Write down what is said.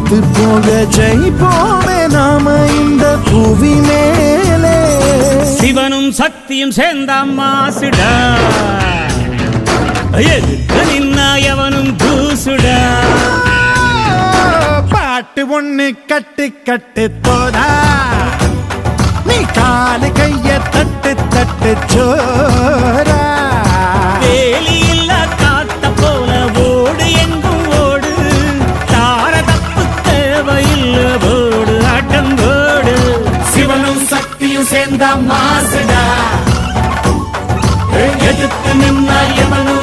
தோத்து போக ஜெயிப்போமே நாம இந்த புவி மேலே. சிவனும் சக்தியும் சேர்ந்த மாசுடா, எதுக்கு நின்னா எவனும் தூசுடா. பாட்டு ஒண்ணு கட்டு கட்டு போதா, நீ காலு கைய தட்டு தட்டு சோரா. வேலி இல்ல காத்த போல ஓடு எங்கும் ஓடு, தார தப்பு தேவையில்ல போடு ஆட்டம் போடு. சிவனும் சக்தியும் சேர்ந்த மாசுடா, எதுக்கு நின்னா எவனும்